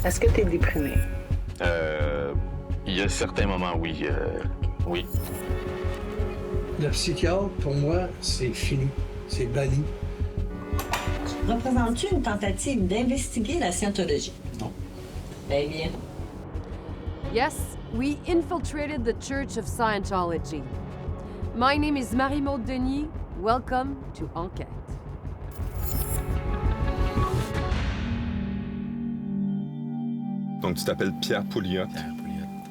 Est-ce que tu es déprimé? Il y a certains moments, oui. Oui. Le psychiatre, pour moi, c'est fini. C'est banni. Représentes-tu une tentative d'investiguer la scientologie? Non. Eh bien. Yes, we infiltrated the Church of Scientology. My name is Marie-Maude Denis. Welcome to Enquête. Donc, tu t'appelles Pierre Pouliot.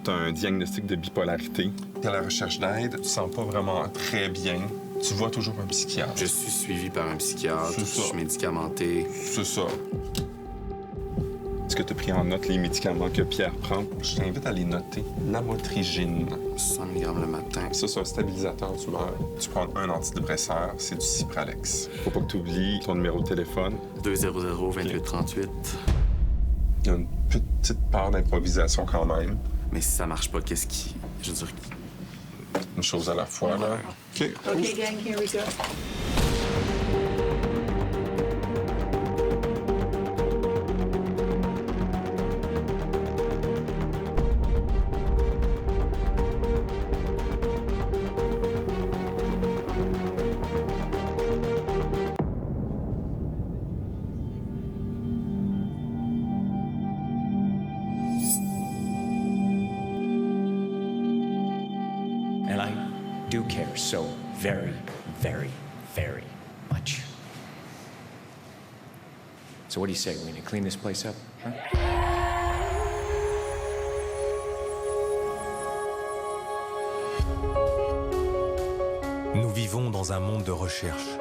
Tu as un diagnostic de bipolarité. Tu es à la recherche d'aide. Tu te sens pas vraiment très bien. Tu vois toujours un psychiatre. Je suis suivi par un psychiatre. C'est ça. Je suis médicamenté. C'est ça. Est-ce que tu as pris en note les médicaments que Pierre prend? Je t'invite à les noter. Lamotrigine. 100 mg le matin. Ça, c'est un stabilisateur d'humeur. Tu prends un antidépresseur, c'est du Cipralex. Faut pas que tu oublies ton numéro de téléphone. 200-2838. Il y a une petite part d'improvisation quand même. Mais si ça marche pas, qu'est-ce qui... Je veux dire... Une chose à la fois, là. OK. OK, gang, here we go. And I do care so very, very, very much. So what do you say? We need to clean this place up? Huh? Nous vivons dans un monde de recherche.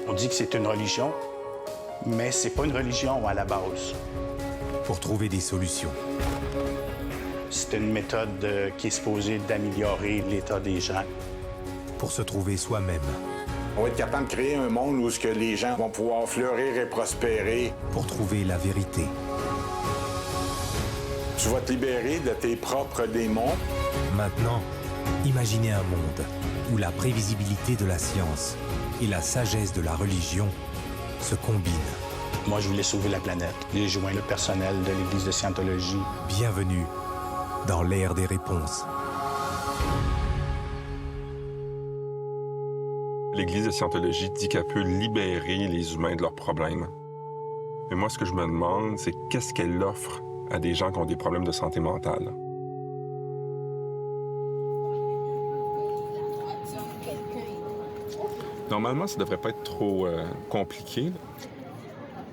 On dit que c'est une religion, mais c'est pas une religion à la base. Pour trouver des solutions. C'est une méthode qui est supposée d'améliorer l'état des gens. Pour se trouver soi-même. On va être capable de créer un monde où les gens vont pouvoir fleurir et prospérer. Pour trouver la vérité. Tu vas te libérer de tes propres démons. Maintenant, imaginez un monde où la prévisibilité de la science et la sagesse de la religion se combinent. Moi, je voulais sauver la planète. J'ai joint le personnel de l'Église de Scientologie. Bienvenue dans l'ère des réponses. L'Église de Scientologie dit qu'elle peut libérer les humains de leurs problèmes. Mais moi, ce que je me demande, c'est qu'est-ce qu'elle offre à des gens qui ont des problèmes de santé mentale? Normalement, ça devrait pas être trop compliqué.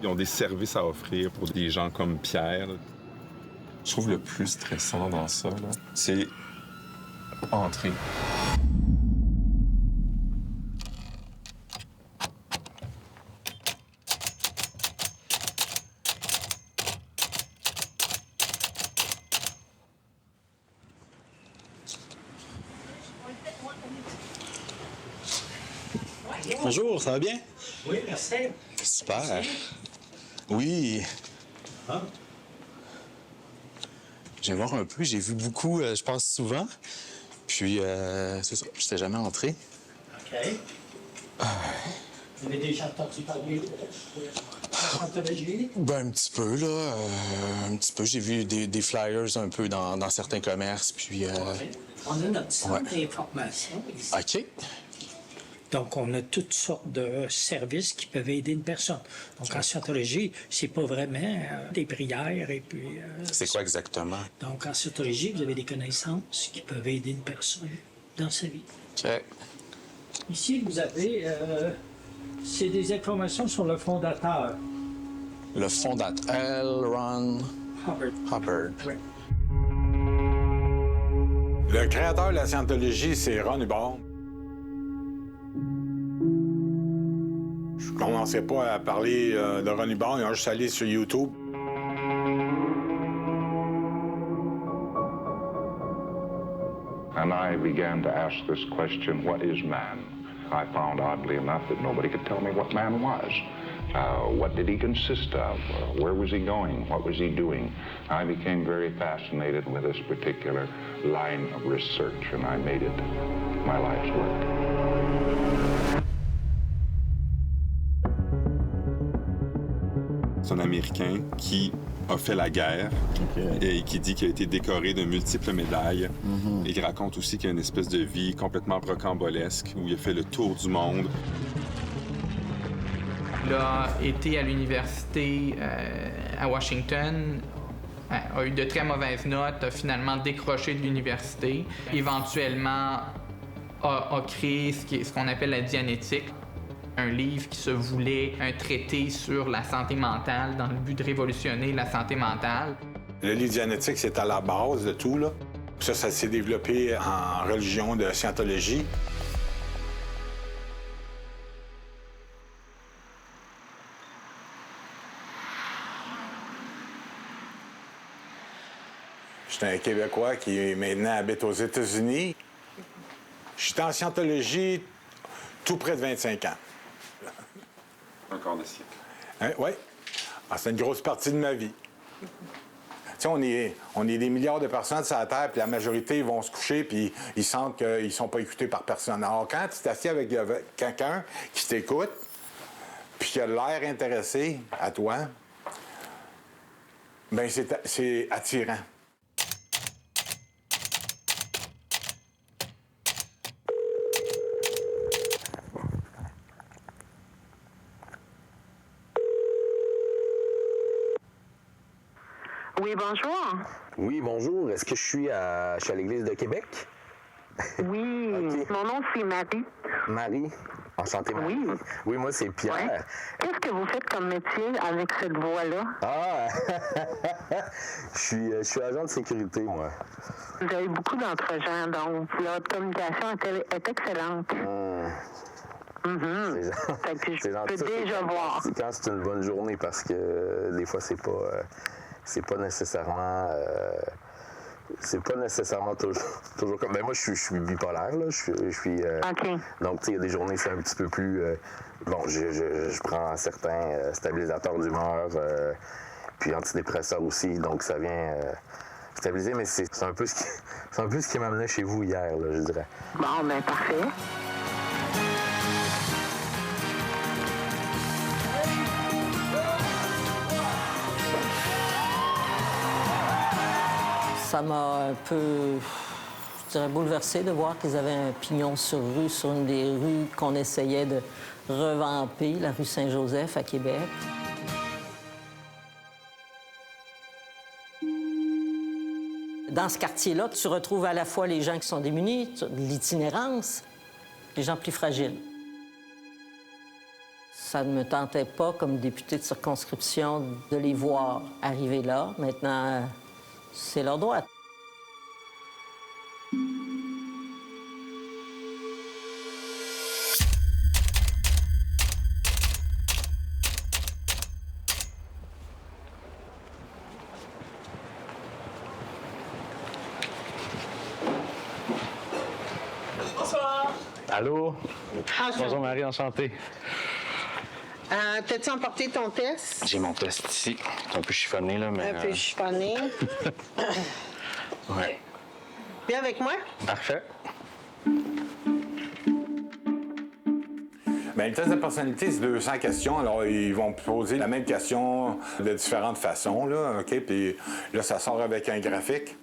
Ils ont des services à offrir pour des gens comme Pierre. Je trouve le plus stressant dans ça, c'est entrer. Bonjour, ça va bien? Oui, merci. Super. Oui. Ah. Je viens voir un peu, j'ai vu beaucoup, je passe souvent. Puis, c'est ça, je n'étais jamais entré. OK. Vous avez déjà entendu parler de Scientologie? Ben, un petit peu, là. Un petit peu. J'ai vu des flyers un peu dans certains commerces, puis... On a notre centre d'information ici. OK. Donc, on a toutes sortes de services qui peuvent aider une personne. Donc, en Scientologie, c'est pas vraiment des prières et puis... c'est quoi exactement? Donc, en Scientologie, vous avez des connaissances qui peuvent aider une personne dans sa vie. OK. Ici, vous avez... c'est des informations sur le fondateur. Le fondateur, L. Ron Hubbard. Oui. Le créateur de la Scientologie, c'est Ron Hubbard. Je commençais pas à parler de Ron Hubbard, il a juste allé sur YouTube. And I began to ask this question, what is man? I found, oddly enough, that nobody could tell me what man was. What did he consist of? Where was he going? What was he doing? I became very fascinated with this particular line of research, and I made it my life's work. C'est un Américain qui a fait la guerre et qui dit qu'il a été décoré de multiples médailles et qui raconte aussi qu'il a une espèce de vie complètement rocambolesque où il a fait le tour du monde. Il a été à l'université à Washington, a eu de très mauvaises notes, a finalement décroché de l'université. Éventuellement, a créé ce qu'on appelle la Dianétique, un livre qui se voulait un traité sur la santé mentale dans le but de révolutionner la santé mentale. Le livre Dianétique, c'est à la base de tout, là. Ça s'est développé en religion de scientologie. Je suis un Québécois qui maintenant habite aux États-Unis. Je suis en scientologie tout près de 25 ans. Un quart de siècle. Oui. C'est une grosse partie de ma vie. Tu sais, on est des milliards de personnes sur la Terre, puis la majorité, ils vont se coucher, puis ils sentent qu'ils ne sont pas écoutés par personne. Alors, quand tu t'assieds avec quelqu'un qui t'écoute, puis qui a l'air intéressé à toi, bien, c'est attirant. Oui, bonjour. Oui, bonjour. Est-ce que je suis à l'Église de Québec? Oui, Okay. Mon nom, c'est Marie. Marie? Enchantée, Marie. Oui. Oui, moi, c'est Pierre. Ouais. Qu'est-ce que vous faites comme métier avec cette voix-là? Ah! je suis agent de sécurité, moi. Vous avez beaucoup d'entre-gens, donc votre communication est excellente. Fait que je peux déjà voir. C'est quand c'est une bonne journée, parce que des fois, c'est pas nécessairement... c'est pas nécessairement toujours comme... Ben moi, je suis bipolaire, là. Je suis OK. Donc, tu sais, il y a des journées, c'est un petit peu plus... bon, je prends certains stabilisateurs d'humeur, puis antidépresseurs aussi, donc ça vient stabiliser, mais c'est un peu ce qui m'amenait chez vous hier, là, je dirais. Bon, ben parfait. Ça m'a un peu, je dirais, bouleversée de voir qu'ils avaient un pignon sur rue, sur une des rues qu'on essayait de revamper, la rue Saint-Joseph à Québec. Dans ce quartier-là, tu retrouves à la fois les gens qui sont démunis, l'itinérance, les gens plus fragiles. Ça ne me tentait pas, comme député de circonscription, de les voir arriver là. Maintenant, c'est leur droit. Bonsoir. Allô? Bonjour. Bonjour Marie, enchanté. T'as-tu emporté ton test? J'ai mon test ici. C'est un peu chiffonné, là, mais... Un peu chiffonné. Ouais. Viens avec moi? Parfait. Bien, le test de personnalité, c'est 200 questions. Alors, ils vont poser la même question de différentes façons, là, OK? Puis là, ça sort avec un graphique.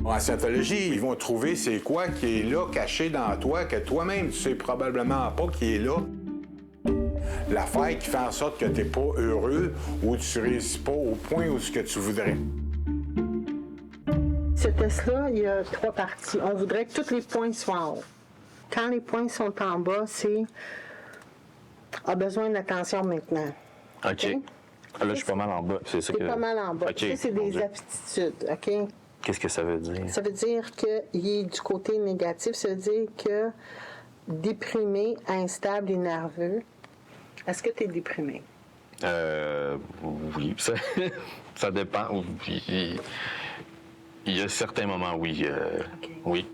En scientologie, ils vont trouver c'est quoi qui est là, caché dans toi, que toi-même, tu sais probablement pas qui est là. L'affaire qui fait en sorte que tu n'es pas heureux ou tu ne réussis pas au point où ce que tu voudrais. Ce test-là, il y a 3 parties. On voudrait que tous les points soient en haut. Quand les points sont en bas, c'est « a besoin d'attention maintenant ». OK. Là, je suis pas mal en bas. C'est ça que... pas mal en bas. OK. Ça, c'est des aptitudes, OK? Qu'est-ce que ça veut dire? Ça veut dire qu'il est du côté négatif. Ça veut dire que déprimé, instable et nerveux. Est-ce que tu es déprimé? Oui, ça dépend. Il y a certains moments, oui. Oui.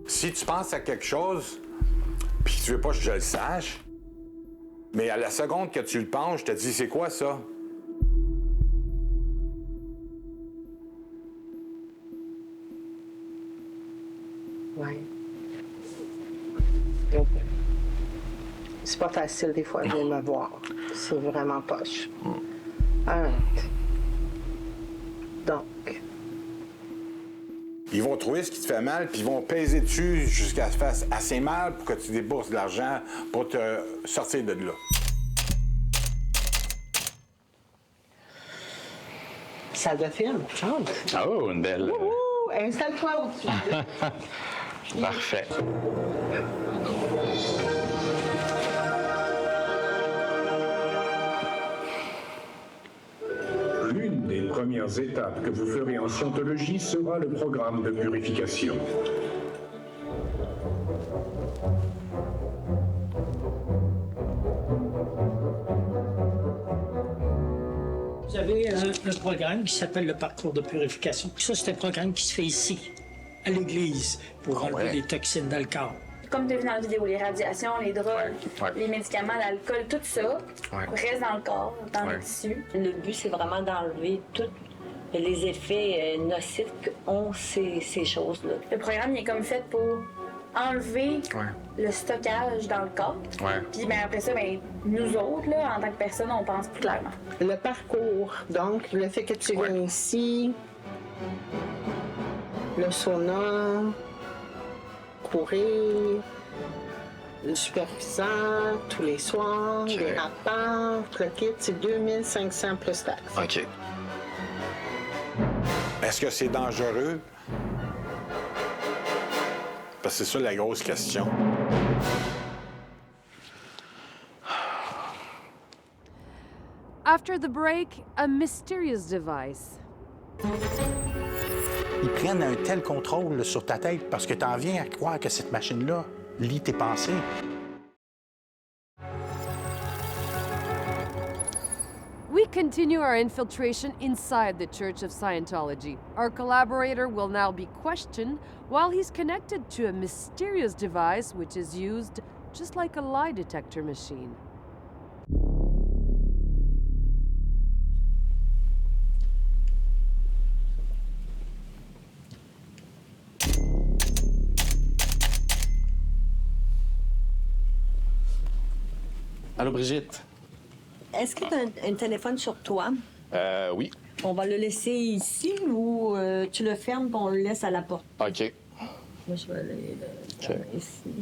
Si tu penses à quelque chose, puis que tu veux pas que je le sache, mais à la seconde que tu le penses, je te dis, c'est quoi ça? Oui. C'est pas facile des fois de me voir. C'est vraiment poche. Alright. Donc. Ils vont trouver ce qui te fait mal, puis ils vont peser dessus jusqu'à ce que ça fasse assez mal pour que tu débourses de l'argent pour te sortir de là. Ça de film, chante. Oh, une belle. Ouh, installe-toi au-dessus. Parfait. L'une des premières étapes que vous ferez en scientologie sera le programme de purification. Vous avez un programme qui s'appelle le parcours de purification. Ça, c'est un programme qui se fait ici, à l'église, pour enlever les toxines dans le corps. Comme tu as vu dans la vidéo, les radiations, les drogues, les médicaments, l'alcool, tout ça reste dans le corps, dans les tissus. Le but, c'est vraiment d'enlever tous les effets nocifs qu'ont ces choses-là. Le programme il est comme fait pour enlever le stockage dans le corps. Puis ben, après ça, ben, nous autres, là, en tant que personne, on pense plus clairement. Le parcours, donc, le fait que tu viens ici, le sauna, courir, le superviseur, tous les soirs, les rapports, le kit, c'est 2500 plus taxes. OK. Est-ce que c'est dangereux? Parce que c'est ça la grosse question. After the break, a mysterious device. Ils prennent un tel contrôle sur ta tête parce que tu en viens à croire que cette machine-là lit tes pensées. We continue our infiltration inside the Church of Scientology. Our collaborator will now be questioned while he's connected to a mysterious device which is used just like a lie detector machine. Allô, Brigitte? Est-ce que tu as un téléphone sur toi? Oui. On va le laisser ici ou tu le fermes et on le laisse à la porte? OK. Moi, je vais aller le fermer ici.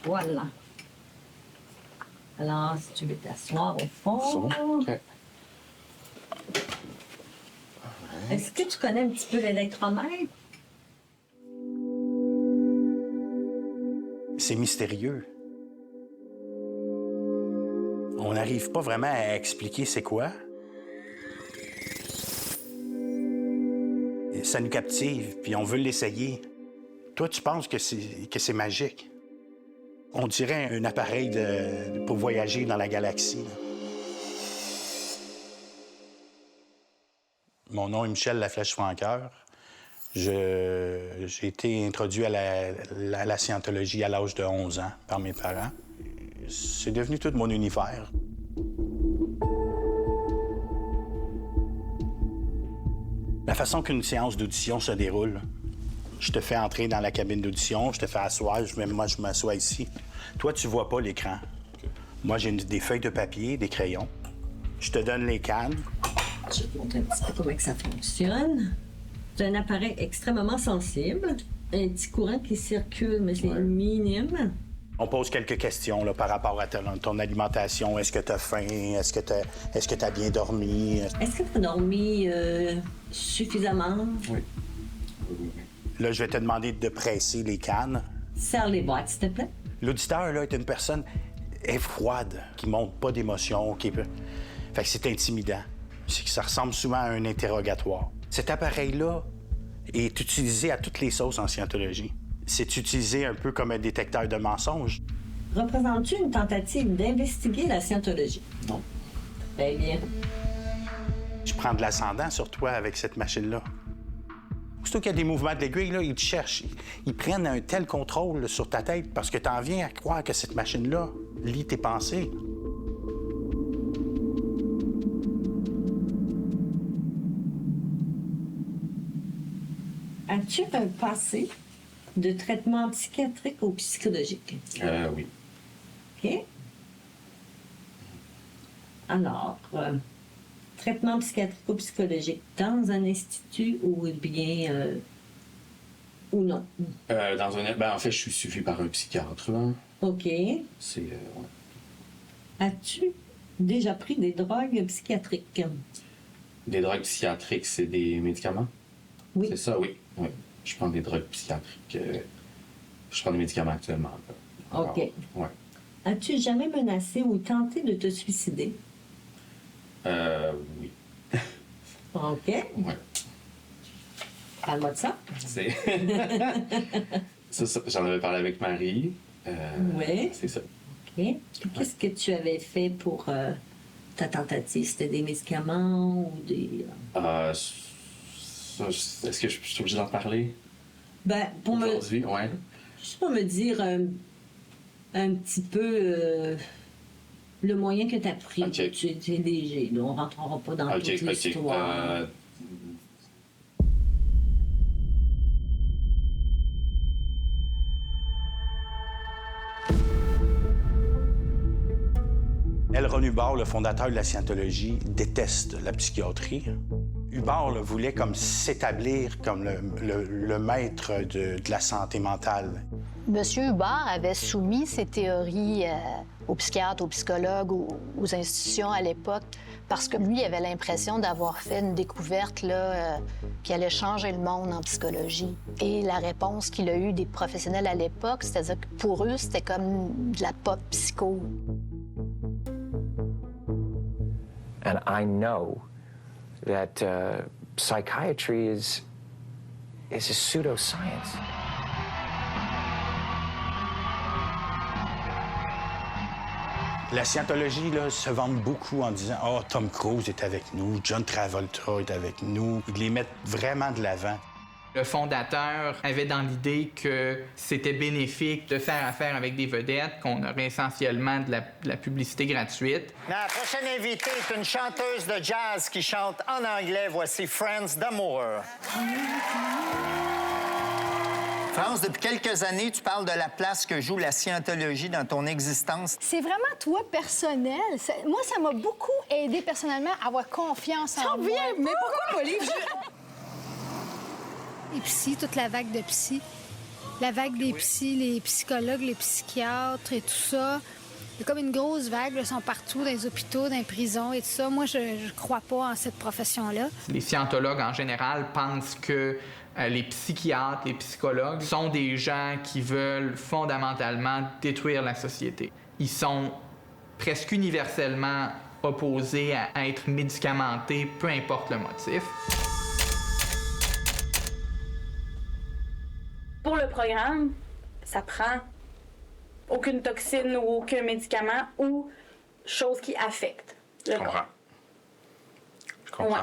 Voilà. Alors, si tu veux t'asseoir au fond... OK. Est-ce que tu connais un petit peu l'électromètre? C'est mystérieux. On n'arrive pas vraiment à expliquer c'est quoi. Et ça nous captive, puis on veut l'essayer. Toi, tu penses que c'est magique. On dirait un appareil pour voyager dans la galaxie. Mon nom est Michel Laflèche-Francoeur. J'ai été introduit à la scientologie à l'âge de 11 ans par mes parents. C'est devenu tout mon univers. La façon qu'une séance d'audition se déroule, je te fais entrer dans la cabine d'audition, je te fais asseoir, moi je m'assois ici. Toi, tu vois pas l'écran. Moi, j'ai des feuilles de papier, des crayons. Je te donne les cannes. Je vais te montrer un petit peu comment ça fonctionne. C'est un appareil extrêmement sensible. Un petit courant qui circule, mais c'est minime. On pose quelques questions là, par rapport à ton alimentation. Est-ce que tu as faim? Est-ce que tu as bien dormi? Est-ce que tu as dormi suffisamment? Oui. Là, je vais te demander de presser les cannes. Serre les boîtes, s'il te plaît. L'auditeur là, est une personne froide, qui ne montre pas d'émotion. Fait que c'est intimidant. Ça ressemble souvent à un interrogatoire. Cet appareil-là est utilisé à toutes les sauces en scientologie. C'est utilisé un peu comme un détecteur de mensonges. Représentes-tu une tentative d'investiguer la scientologie? Non. Très bien. Je prends de l'ascendant sur toi avec cette machine-là. Surtout qu'il y a des mouvements de l'aiguille, là, ils te cherchent. Ils prennent un tel contrôle là, sur ta tête parce que tu en viens à croire que cette machine-là lit tes pensées. As-tu un passé de traitement psychiatrique ou psychologique? Oui. OK. Alors, traitement psychiatrique ou psychologique dans un institut ou bien ou non? En fait, je suis suivi par un psychiatre. Là. OK. C'est... ouais. As-tu déjà pris des drogues psychiatriques? Des drogues psychiatriques, c'est des médicaments? Oui. C'est ça, oui. Je prends des drogues psychiatriques. Je prends des médicaments actuellement. Là. OK. Ouais. As-tu jamais menacé ou tenté de te suicider? Oui. OK. Ouais. Parle-moi de ça. C'est... ça, j'en avais parlé avec Marie. Oui. C'est ça. OK. Qu'est-ce que tu avais fait pour ta tentative? C'était des médicaments ou des... Est-ce que je suis obligé d'en parler? Ben, pour aujourd'hui, ouais. Juste pour me dire un petit peu le moyen que tu as pris. Okay. Tu es léger, là, on ne rentrera pas dans toute l'histoire. L. Ron Hubbard, le fondateur de la scientologie, déteste la psychiatrie. Hubbard voulait comme s'établir comme le maître de la santé mentale. Monsieur Hubbard avait soumis ses théories aux psychiatres, aux psychologues, aux institutions à l'époque, parce que lui avait l'impression d'avoir fait une découverte là, qui allait changer le monde en psychologie. Et la réponse qu'il a eue des professionnels à l'époque, c'est-à-dire que pour eux, c'était comme de la pop psycho. And I know that psychiatry is a pseudoscience. La scientologie là, se vante beaucoup en disant « Ah, oh, Tom Cruise est avec nous, John Travolta est avec nous ». Ils les mettent vraiment de l'avant. Le fondateur avait dans l'idée que c'était bénéfique de faire affaire avec des vedettes, qu'on aurait essentiellement de la publicité gratuite. La prochaine invitée est une chanteuse de jazz qui chante en anglais. Voici Friends d'amour. France, depuis quelques années, tu parles de la place que joue la scientologie dans ton existence. C'est vraiment toi personnel. Moi, ça m'a beaucoup aidé personnellement à avoir confiance en moi. Mais pourquoi pas les Les psys, toute la vague de psy. La vague des psys, les psychologues, les psychiatres et tout ça. Il y a comme une grosse vague, ils sont partout, dans les hôpitaux, dans les prisons et tout ça. Moi, je crois pas en cette profession-là. Les scientologues, en général, pensent que les psychiatres, les psychologues sont des gens qui veulent fondamentalement détruire la société. Ils sont presque universellement opposés à être médicamentés, peu importe le motif. Pour le programme, ça prend aucune toxine ou aucun médicament ou chose qui affecte le corps. Je comprends. Ouais.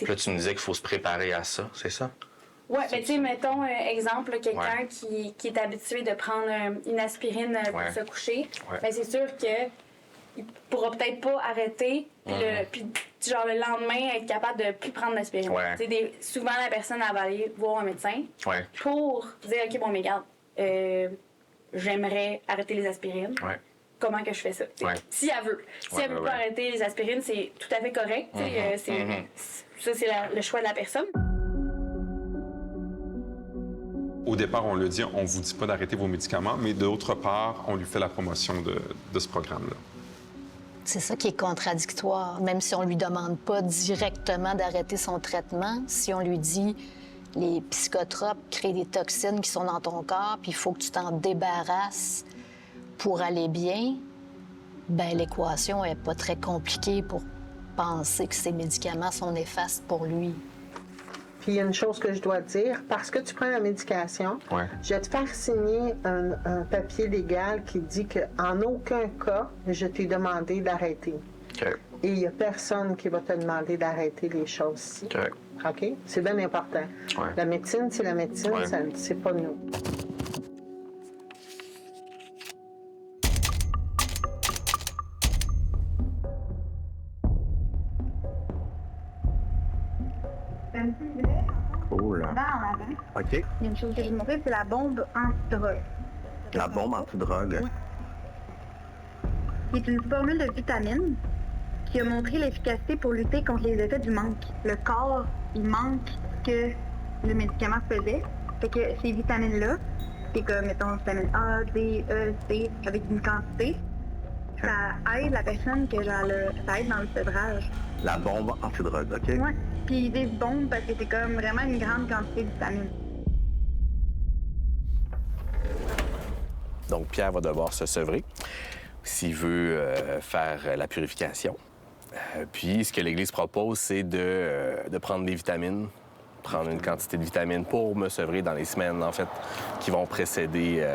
Là, tu me disais qu'il faut se préparer à ça, c'est ça? Oui, mais tu sais, mettons, exemple, quelqu'un qui est habitué de prendre une aspirine pour se coucher, bien, c'est sûr qu'il ne pourra peut-être pas arrêter, puis genre le lendemain, être capable de ne plus prendre l'aspirine. Souvent, la personne elle va aller voir un médecin pour dire, OK, bon, mais regarde, j'aimerais arrêter les aspirines. Comment que je fais ça? Si elle veut. Si elle veut pas arrêter les aspirines, c'est tout à fait correct. Ça, c'est le choix de la personne. Au départ, on le dit, on vous dit pas d'arrêter vos médicaments, mais d'autre part, on lui fait la promotion de ce programme-là. C'est ça qui est contradictoire. Même si on lui demande pas directement d'arrêter son traitement, si on lui dit les psychotropes créent des toxines qui sont dans ton corps, puis il faut que tu t'en débarrasses pour aller bien, ben l'équation est pas très compliquée pour penser que ces médicaments sont néfastes pour lui. Puis il y a une chose que je dois dire, parce que tu prends la médication, je vais te faire signer un papier légal qui dit qu'en aucun cas, je t'ai demandé d'arrêter. Et il n'y a personne qui va te demander d'arrêter les choses. OK? C'est bien important. La médecine, c'est la médecine, c'est pas nous. Cool. ruban en avant. OK. Il y a une chose que je vais vous montrer, c'est la bombe anti-drogue. La bombe anti-drogue. C'est une formule de vitamine qui a montré l'efficacité pour lutter contre les effets du manque. Le corps, il manque ce que le médicament faisait. Fait que ces vitamines-là, c'est comme, mettons, vitamine A, D, E, C, avec une quantité, ça aide la personne que ça aide dans le sevrage. La bombe anti-drogue, OK? Ouais. Puis ils disent bombe parce que c'est comme vraiment une grande quantité de vitamines. Donc, Pierre va devoir se sevrer s'il veut faire la purification. Puis, ce que l'Église propose, c'est de prendre des vitamines, prendre une quantité de vitamines pour me sevrer dans les semaines, en fait, qui vont précéder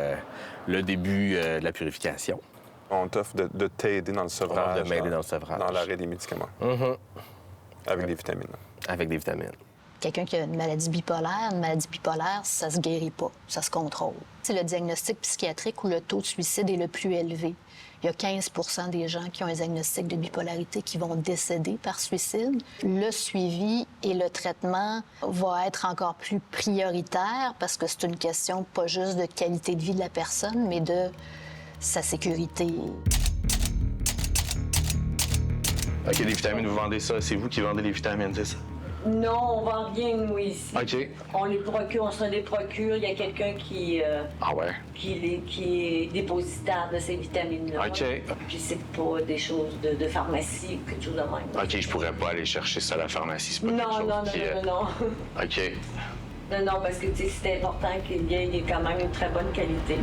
le début de la purification. On t'offre de t'aider dans le sevrage. De m'aider dans le sevrage. Dans l'arrêt des médicaments. Avec des vitamines. Avec des vitamines. Quelqu'un qui a une maladie bipolaire, ça se guérit pas, ça se contrôle. C'est le diagnostic psychiatrique où le taux de suicide est le plus élevé. Il y a 15 % des gens qui ont un diagnostic de bipolarité qui vont décéder par suicide. Le suivi et le traitement vont être encore plus prioritaires parce que c'est une question pas juste de qualité de vie de la personne, mais de sa sécurité. OK, les vitamines, vous vendez ça. C'est vous qui vendez les vitamines, c'est ça? Non, on vend rien, nous, ici. OK. On les procure, on se les procure. Il y a quelqu'un qui est dépositaire de ces vitamines-là. OK. Puis c'est pas des choses de pharmacie ou quelque chose de même. OK, je pourrais pas aller chercher ça à la pharmacie. C'est pas quelque chose Non. OK. Non, parce que c'est important qu'il y ait quand même une très bonne qualité.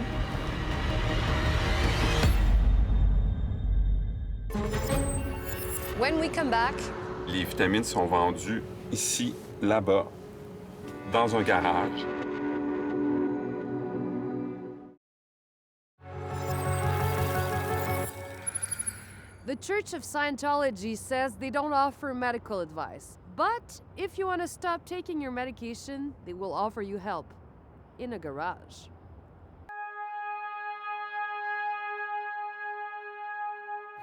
When we come back, Les vitamines sont vendues ici, là-bas, dans un garage. the Church of Scientology says they don't offer medical advice. But if you want to stop taking your medication, they will offer you help in a garage.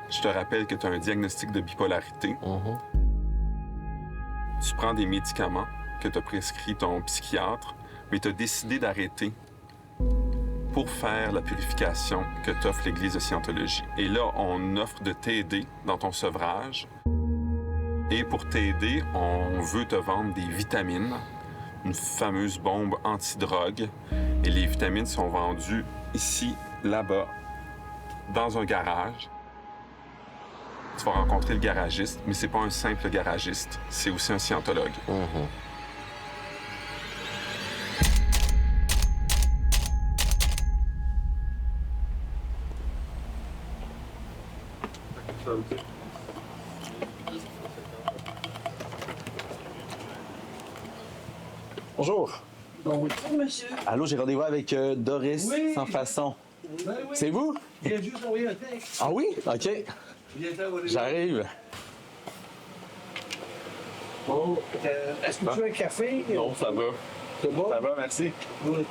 Je te rappelle que tu as un diagnostic de bipolarité. Tu prends des médicaments que t'a prescrit ton psychiatre, mais tu as décidé d'arrêter pour faire la purification que t'offre l'Église de Scientologie. Et là, on offre de t'aider dans ton sevrage. Et pour t'aider, on veut te vendre des vitamines, une fameuse bombe anti-drogue. Et les vitamines sont vendues ici, là-bas, dans un garage. Tu vas rencontrer le garagiste, mais c'est pas un simple garagiste, c'est aussi un scientologue. Bonjour. Bonjour, monsieur. Allô, j'ai rendez-vous avec Doris Oui. Sans Façon. Ben oui. C'est vous? Il a juste envoyé un texte. Ah oui? OK. J'arrive. Bon, est-ce que tu veux un café? Non, ça va. C'est bon? Ça va, merci. Oui.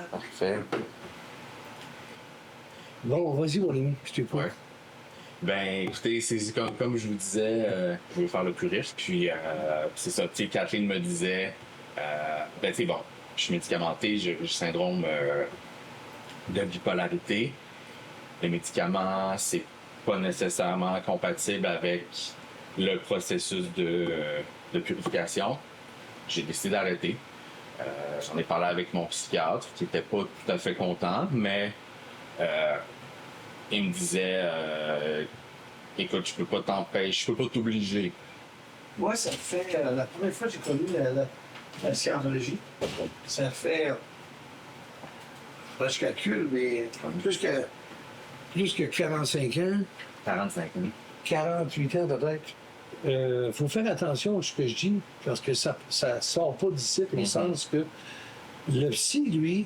Parfait. Bon, vas-y, mon ami, je t'ai pas. Ben, écoutez, c'est comme je vous disais, je veux faire le plus riche. Puis, c'est ça, tu sais, Kathleen me disait, ben, tu sais, bon, je suis médicamenté, j'ai le syndrome de bipolarité. Les médicaments, c'est pas nécessairement compatible avec le processus de purification. J'ai décidé d'arrêter. J'en ai parlé avec mon psychiatre, qui était pas tout à fait content, mais il me disait écoute, je peux pas t'empêcher, je peux pas t'obliger. Moi, ça fait. La première fois que j'ai connu la scientologie, ça fait. Je calcule, mais plus que 45 ans. 45 ans. 48 ans peut-être. Faut faire attention à ce que je dis, parce que ça sort pas d'ici, au sens que le psy, lui,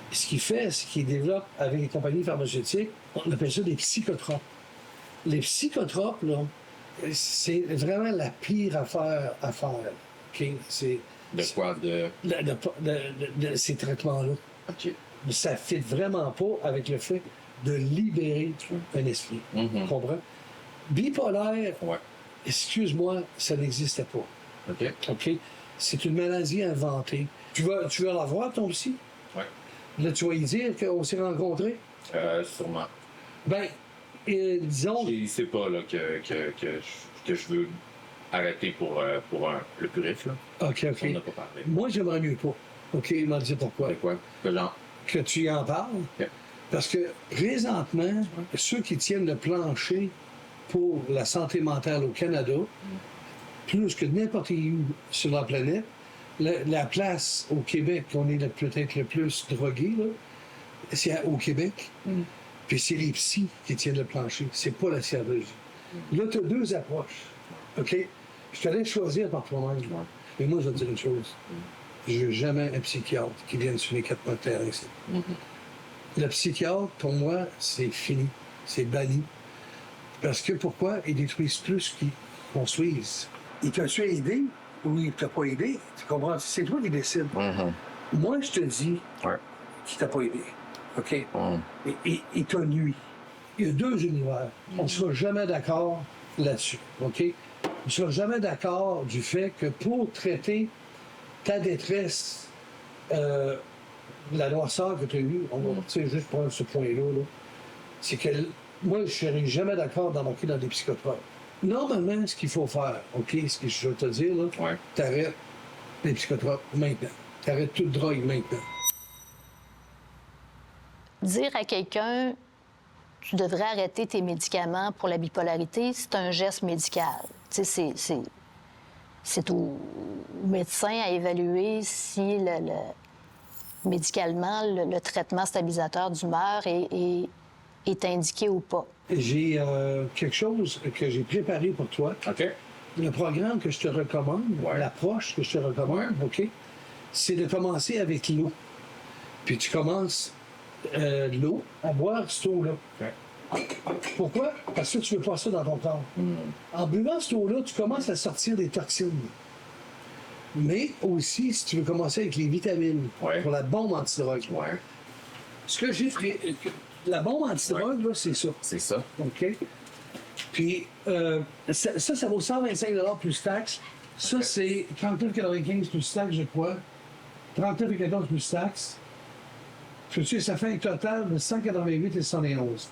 ce qu'il fait, c'est qu'il développe avec les compagnies pharmaceutiques, on appelle ça des psychotropes. Les psychotropes, là, c'est vraiment la pire affaire à faire. Okay? De quoi? De ces traitements-là. OK. Ça ne fit vraiment pas avec le fait de libérer un esprit. Tu comprends? Bipolaire, excuse-moi, ça n'existait pas. OK. OK? C'est une maladie inventée. Tu vas la voir, ton psy? Oui. Là, tu vas lui dire qu'on s'est rencontrés? Sûrement. Ben, disons... Il sait pas là, que je veux arrêter pour le purif. Là. OK. On n'a pas parlé. Moi, j'aimerais mieux pas. OK, il m'a dit pourquoi. Quoi? Que tu y en parles. Okay. Parce que, présentement, ceux qui tiennent le plancher pour la santé mentale au Canada, plus que n'importe où sur la planète, la place au Québec, on est peut-être le plus drogué, là, c'est au Québec. Puis c'est les psys qui tiennent le plancher, c'est pas la scientologie. Là, tu as deux approches. OK? Je te laisse choisir par toi-même. Mais moi, je vais te dire une chose. Je veux jamais un psychiatre qui vienne sur les 4 points de terre ici. Le psychiatre, pour moi, c'est fini. C'est banni. Parce que pourquoi? Ils détruisent plus qu'ils construisent. Il t'a-tu aidé ou il t'a pas aidé? Tu comprends? C'est toi qui décides. Moi, je te dis qu'il t'a pas aidé. OK? Il t'a nuit. Il y a deux univers. On ne sera jamais d'accord là-dessus. OK? On ne sera jamais d'accord du fait que pour traiter ta détresse, la noirceur que tu as eue, on va juste prendre ce point-là, là, c'est que moi, je ne serais jamais d'accord d'embarquer dans des psychotropes. Normalement, ce qu'il faut faire, OK, ce que je vais te dire, là, t'arrêtes les psychotropes maintenant. T'arrêtes toute drogue maintenant. Dire à quelqu'un, tu devrais arrêter tes médicaments pour la bipolarité, c'est un geste médical. Tu sais, c'est au médecin à évaluer si médicalement, le traitement stabilisateur d'humeur est indiqué ou pas. J'ai quelque chose que j'ai préparé pour toi. OK. Le programme que je te recommande, l'approche que je te recommande, OK, c'est de commencer avec l'eau. Puis tu commences l'eau à boire cette eau-là. Pourquoi? Parce que tu veux pas ça dans ton corps. En buvant cette eau-là, tu commences à sortir des toxines. Mais aussi, si tu veux commencer avec les vitamines pour la bombe antidrogue. Ce que j'ai fait, la bombe antidrogue, là, c'est ça. C'est ça. OK? Puis, ça vaut 125 $ plus taxes. Ça, c'est 39,95 plus taxes, je crois. 39,14 plus taxes. Tu sais, ça fait un total de 188,71.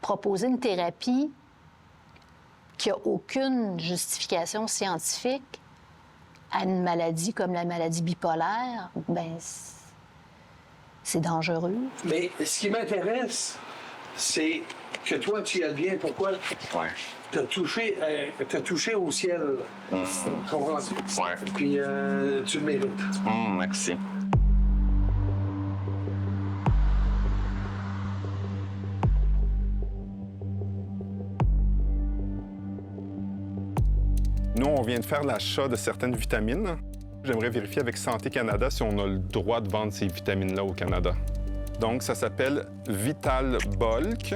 Proposer une thérapie qui n'a aucune justification scientifique à une maladie comme la maladie bipolaire, ben c'est dangereux. Mais ce qui m'intéresse, c'est que toi, tu y as bien. Pourquoi? T'as touché au ciel. Comprends-tu? Puis tu le mérites. Merci. Nous, on vient de faire l'achat de certaines vitamines. J'aimerais vérifier avec Santé Canada si on a le droit de vendre ces vitamines-là au Canada. Donc, ça s'appelle Vital Bulk.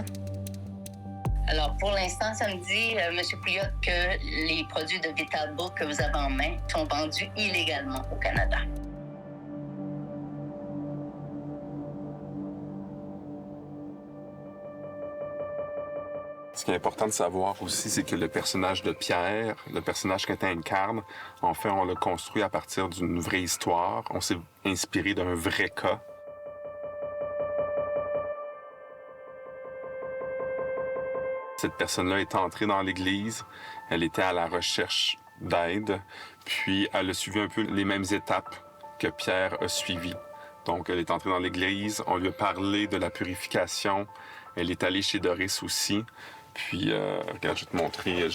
Alors, pour l'instant, ça me dit, M. Pouliot, que les produits de Vital Bulk que vous avez en main sont vendus illégalement au Canada. Ce qui est important de savoir aussi, c'est que le personnage de Pierre, le personnage que tu incarnes, en fait, on l'a construit à partir d'une vraie histoire. On s'est inspiré d'un vrai cas. Cette personne-là est entrée dans l'Église, elle était à la recherche d'aide, puis elle a suivi un peu les mêmes étapes que Pierre a suivies. Donc, elle est entrée dans l'Église, on lui a parlé de la purification, elle est allée chez Doris aussi. Puis, regarde, je vais te montrer,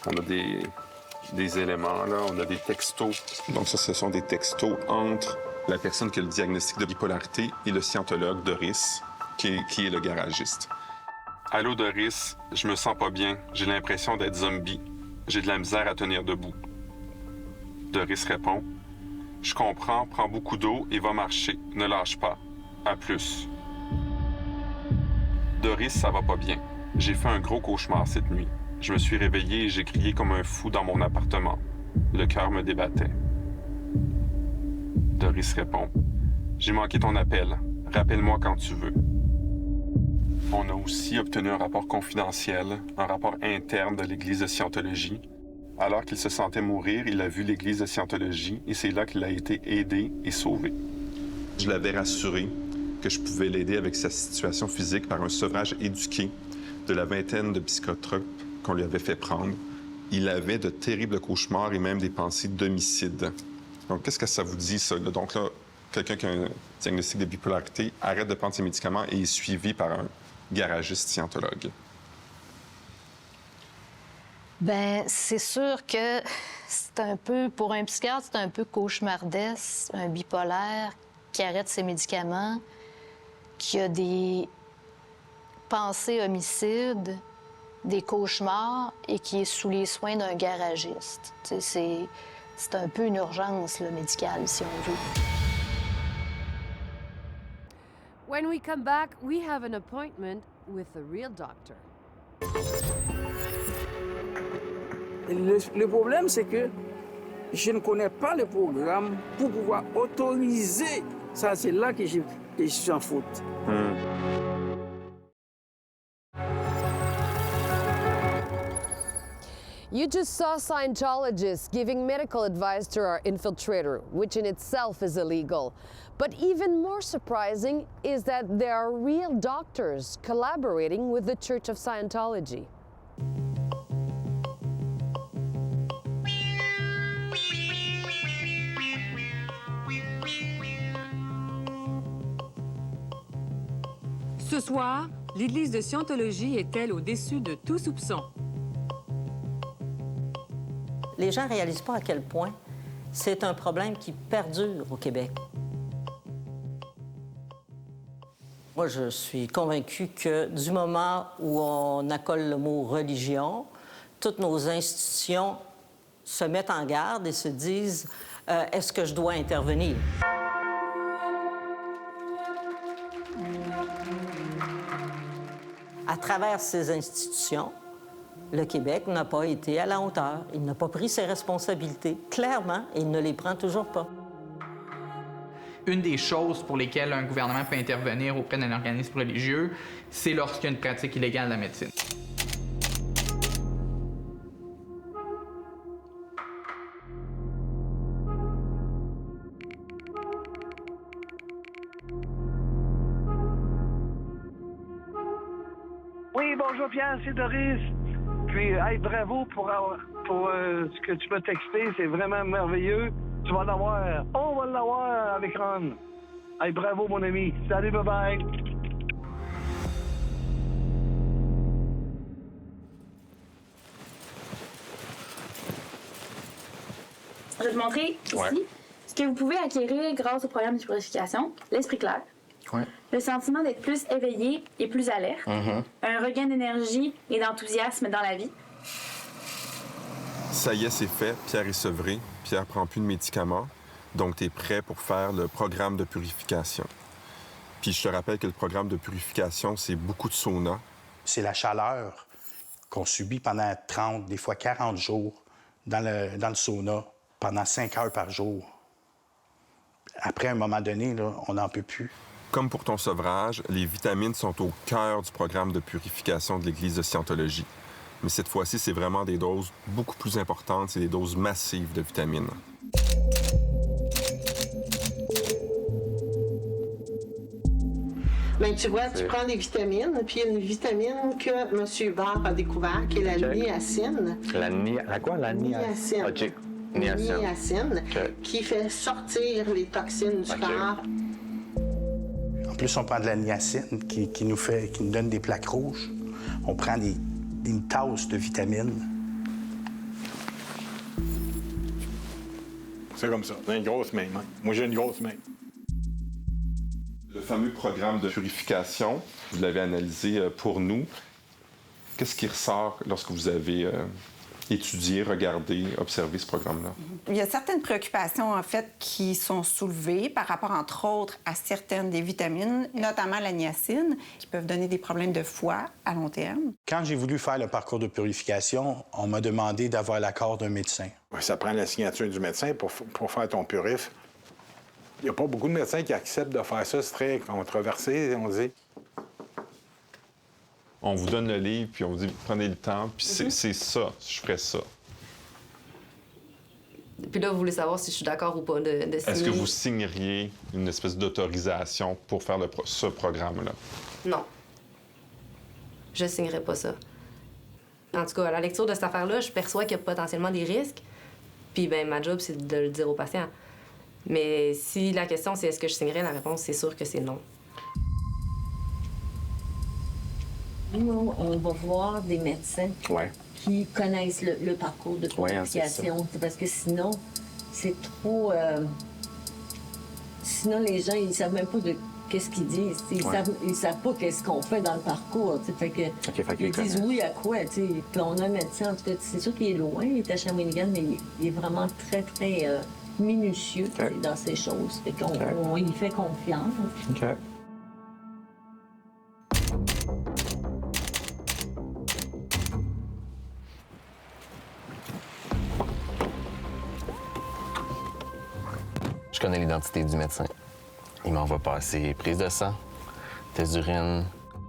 on a des éléments, là, on a des textos. Donc ça, ce sont des textos entre la personne qui a le diagnostic de bipolarité et le scientologue Doris, qui est le garagiste. Allô, Doris, je me sens pas bien, j'ai l'impression d'être zombie. J'ai de la misère à tenir debout. Doris répond, je comprends, prends beaucoup d'eau et va marcher, ne lâche pas. À plus. Doris, ça va pas bien. J'ai fait un gros cauchemar cette nuit. Je me suis réveillé et j'ai crié comme un fou dans mon appartement. Le cœur me débattait. Doris répond. J'ai manqué ton appel. Rappelle-moi quand tu veux. On a aussi obtenu un rapport confidentiel, un rapport interne de l'Église de Scientologie. Alors qu'il se sentait mourir, il a vu l'Église de Scientologie et c'est là qu'il a été aidé et sauvé. Je l'avais rassuré que je pouvais l'aider avec sa situation physique par un sevrage éduqué de la vingtaine de psychotropes qu'on lui avait fait prendre. Il avait de terribles cauchemars et même des pensées d'homicide. Donc, qu'est-ce que ça vous dit, ça? Donc là, quelqu'un qui a un diagnostic de bipolarité arrête de prendre ses médicaments et est suivi par un garagiste scientologue. Bien, c'est sûr que c'est un peu, pour un psychiatre, c'est un peu cauchemardesque, un bipolaire qui arrête ses médicaments, qui a des pensées homicides, des cauchemars et qui est sous les soins d'un garagiste. C'est un peu une urgence là, médicale, si on veut. When we come back, we have an appointment with a real doctor. Le problème, c'est que je ne connais pas le programme pour pouvoir autoriser. Ça, c'est là que je suis en faute. You just saw Scientologists giving medical advice to our infiltrator, which in itself is illegal. But even more surprising is that there are real doctors collaborating with the Church of Scientology. Ce soir, l'Église de Scientologie est-elle au-dessus de tout soupçon? Les gens ne réalisent pas à quel point c'est un problème qui perdure au Québec. Moi, je suis convaincue que du moment où on accole le mot religion, toutes nos institutions se mettent en garde et se disent est-ce que je dois intervenir? À travers ces institutions, le Québec n'a pas été à la hauteur. Il n'a pas pris ses responsabilités, clairement, et il ne les prend toujours pas. Une des choses pour lesquelles un gouvernement peut intervenir auprès d'un organisme religieux, c'est lorsqu'il y a une pratique illégale de la médecine. Oui, bonjour Pierre, c'est Doris. Puis, hey, bravo pour ce que tu m'as texté, c'est vraiment merveilleux. Tu vas l'avoir, on va l'avoir avec Ron. Hey, bravo mon ami. Salut, bye-bye. Je vais te montrer ici ce que vous pouvez acquérir grâce au programme de purification, l'esprit clair. Ouais. Le sentiment d'être plus éveillé et plus alerte. Un regain d'énergie et d'enthousiasme dans la vie. Ça y est, c'est fait. Pierre est sevré. Pierre prend plus de médicaments. Donc, tu es prêt pour faire le programme de purification. Puis, je te rappelle que le programme de purification, c'est beaucoup de sauna. C'est la chaleur qu'on subit pendant 30, des fois 40 jours dans le sauna, pendant 5 heures par jour. Après, à un moment donné, là, on n'en peut plus. Comme pour ton sevrage, les vitamines sont au cœur du programme de purification de l'Église de Scientologie. Mais cette fois-ci, c'est vraiment des doses beaucoup plus importantes, c'est des doses massives de vitamines. Bien, tu vois, tu prends des vitamines, puis il y a une vitamine que M. Hubert a découvert, qui est la niacine. La quoi? La niacine. OK. Niacine, qui fait sortir les toxines du corps. En plus, on prend de la niacine qui nous donne des plaques rouges. On prend une tasse de vitamines. C'est comme ça. C'est une grosse main. Moi, j'ai une grosse main. Le fameux programme de purification, vous l'avez analysé pour nous. Qu'est-ce qui ressort lorsque vous avez étudié, regardé, observé ce programme-là? Il y a certaines préoccupations, en fait, qui sont soulevées par rapport, entre autres, à certaines des vitamines, notamment la niacine, qui peuvent donner des problèmes de foie à long terme. Quand j'ai voulu faire le parcours de purification, on m'a demandé d'avoir l'accord d'un médecin. Ça prend la signature du médecin pour faire ton purif. Il n'y a pas beaucoup de médecins qui acceptent de faire ça. C'est très controversé, on dit. On vous donne le livre, puis on vous dit, prenez le temps, puis c'est ça, je ferais ça. Puis là, vous voulez savoir si je suis d'accord ou pas de signer. Est-ce que vous signeriez une espèce d'autorisation pour faire ce programme-là? Non. Je signerais pas ça. En tout cas, à la lecture de cette affaire-là, je perçois qu'il y a potentiellement des risques. Puis, ben, ma job, c'est de le dire aux patients. Mais si la question, c'est est-ce que je signerais, la réponse, c'est sûr que c'est non. Nous, on va voir des médecins qui connaissent le parcours de purification. Parce que sinon, c'est trop... Sinon, les gens, ils ne savent même pas de qu'est-ce qu'ils disent. Ils savent pas qu'est-ce qu'on fait dans le parcours. Fait que, ils disent oui à quoi. Puis on a un médecin, en tout cas, c'est sûr qu'il est loin, il est à Shawinigan, mais il est vraiment très, très minutieux dans ces choses. Fait qu'on on y fait confiance. Je connais l'identité du médecin. Il m'envoie passer prise de sang, test d'urine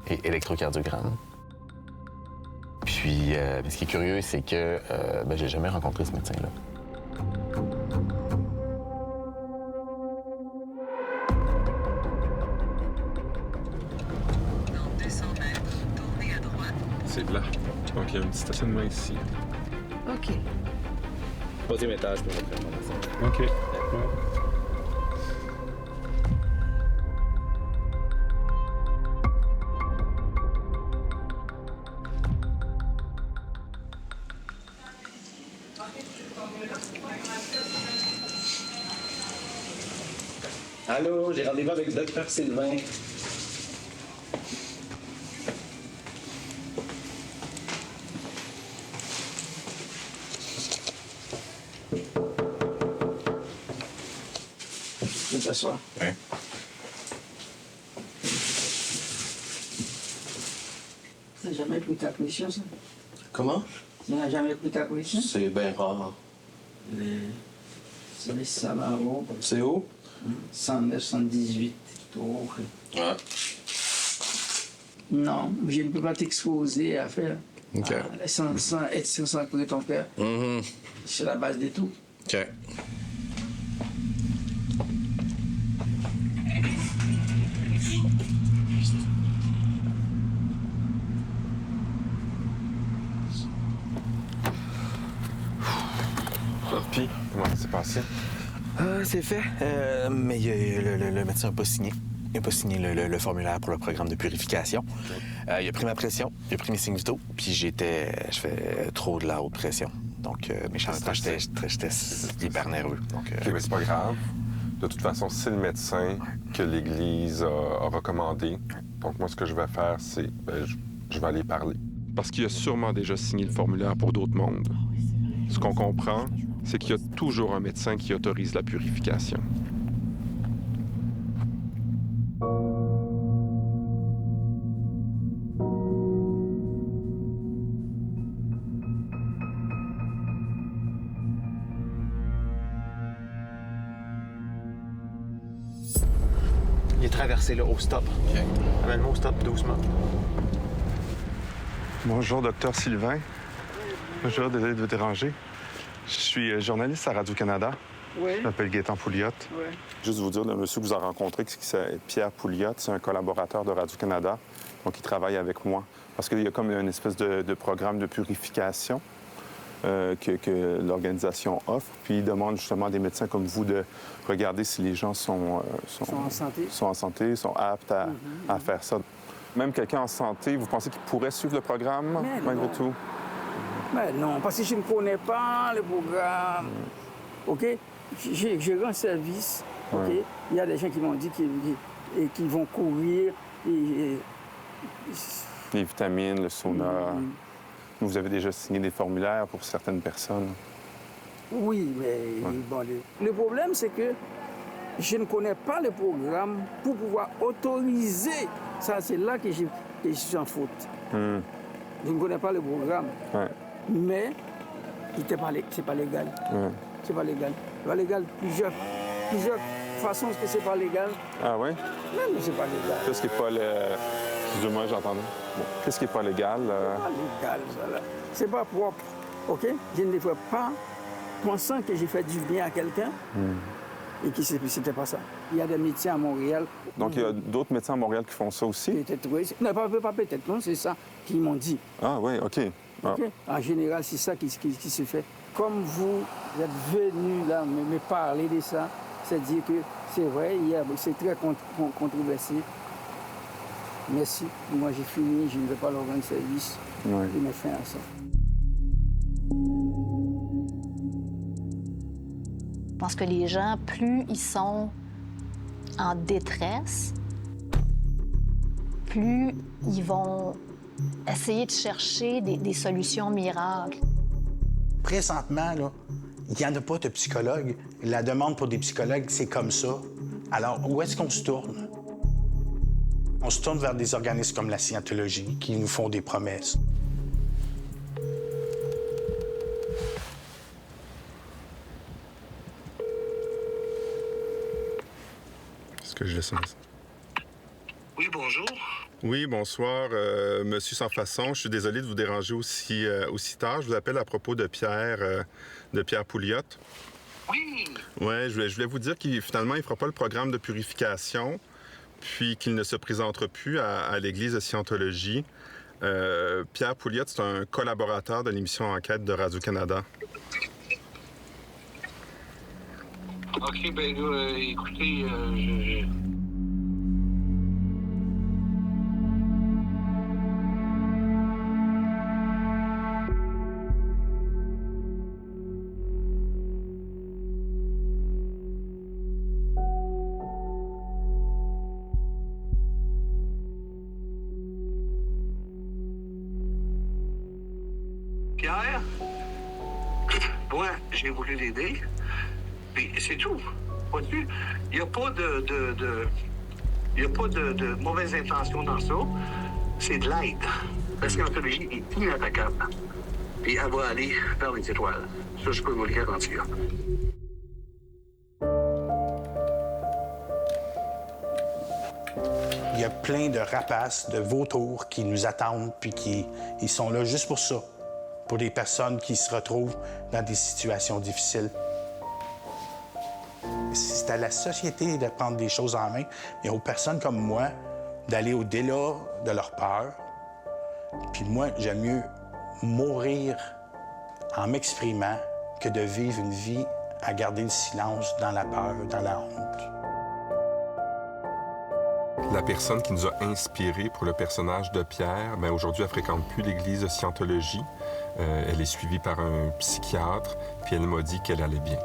et électrocardiogramme. Puis, ce qui est curieux, c'est que j'ai jamais rencontré ce médecin-là. Dans 200 mètres, tournez à droite. C'est là. Donc, il y a un petit stationnement ici. OK. 3e étage pour votre information. OK. Allô, j'ai rendez-vous avec le Dr Sylvain. Je vais t'asseoir. Oui. Ça n'a jamais pris ta position, ça? Comment? Ça n'a jamais pris ta position? C'est bien rare. C'est les Savarons. C'est où? 109, 118. Ouais. Non, je ne peux pas t'exposer à faire. OK. Sans courir ton cœur. C'est la base de tout. OK. Puis, comment ça s'est passé? C'est fait, mais le médecin n'a pas signé. Il n'a pas signé le formulaire pour le programme de purification. Il a pris ma pression, il a pris mes signes vitaux, puis je fais trop de la haute pression. Donc, mais en même temps, j'étais hyper nerveux. Donc, OK, mais c'est pas grave. De toute façon, c'est le médecin que l'Église a recommandé. Donc, moi, ce que je vais faire, c'est je vais aller parler. Parce qu'il a sûrement déjà signé le formulaire pour d'autres mondes. Ce qu'on comprend, c'est qu'il y a toujours un médecin qui autorise la purification. Il est traversé là, au stop. Amène-moi au stop doucement. Bonjour, docteur Sylvain. Bonjour, désolé de vous déranger. Je suis journaliste à Radio-Canada. Oui. Je m'appelle Gaétan Pouliot. Oui. Juste vous dire, le monsieur que vous avez rencontré, c'est Pierre Pouliot, c'est un collaborateur de Radio-Canada. Donc, il travaille avec moi. Parce qu'il y a comme une espèce de programme de purification que l'organisation offre. Puis, il demande justement à des médecins comme vous de regarder si les gens sont en santé, sont aptes à faire ça. Même quelqu'un en santé, vous pensez qu'il pourrait suivre le programme, malgré tout? Mais non, parce que je ne connais pas le programme. OK? Je rends service. OK? Il y a des gens qui m'ont dit qu'ils vont courir. Les vitamines, le sauna. Vous avez déjà signé des formulaires pour certaines personnes. Oui, mais bon, le problème, c'est que je ne connais pas le programme pour pouvoir autoriser. Ça, c'est là que je suis en faute. Je ne connais pas le programme. Mais c'est pas légal. C'est pas légal. C'est pas légal. Plusieurs façons que c'est pas légal. Ah oui? Non, mais c'est pas légal. Qu'est-ce qui n'est pas le... Excusez-moi, j'entendais. Bon, qu'est-ce qui n'est pas légal? Pas légal, ça, là. C'est pas propre, OK? Je ne le fais pas pensant que j'ai fait du bien à quelqu'un et que c'était pas ça. Il y a des médecins à Montréal. Donc, il y a d'autres médecins à Montréal qui font ça aussi? Peut-être, oui. Non, pas peut-être, non, c'est ça qu'ils m'ont dit. Ah oui, OK. Ah. OK? En général, c'est ça qui se fait. Comme vous êtes venu là me parler de ça, c'est dire que c'est vrai, c'est très controversé. Merci. Moi, j'ai fini, je ne vais pas leur rendre service. Oui. Je mets fin à ça. Je pense que les gens, plus ils sont en détresse, plus ils vont essayer de chercher des solutions miracles. Présentement, là, il n'y en a pas de psychologue. La demande pour des psychologues, c'est comme ça. Alors, où est-ce qu'on se tourne? On se tourne vers des organismes comme la Scientologie qui nous font des promesses. Est-ce que je laisse un message? Oui, bonjour. Oui, bonsoir, Monsieur Sans Façon. Je suis désolé de vous déranger aussi tard. Je vous appelle à propos de Pierre Pouliot. Oui. Oui, je voulais vous dire qu'il finalement, il ne fera pas le programme de purification, puis qu'il ne se présentera plus à l'Église de Scientologie. Pierre Pouliot, c'est un collaborateur de l'émission Enquête de Radio-Canada. OK, bien, écoutez, Pierre, moi, j'ai voulu l'aider, puis c'est tout. Vois-tu? Il n'y a pas de mauvaise intention dans ça. C'est de l'aide. La scientologie est inattaquable. Et elle va aller vers les étoiles. Ça, je peux vous le garantir. Il y a plein de rapaces, de vautours qui nous attendent, puis ils sont là juste pour ça, pour des personnes qui se retrouvent dans des situations difficiles. C'est à la société de prendre des choses en main, mais aux personnes comme moi d'aller au-delà de leur peur. Puis moi, j'aime mieux mourir en m'exprimant que de vivre une vie à garder le silence dans la peur, dans la honte. La personne qui nous a inspirés pour le personnage de Pierre, bien, aujourd'hui, elle ne fréquente plus l'église de Scientologie. Elle est suivie par un psychiatre, puis elle m'a dit qu'elle allait bien.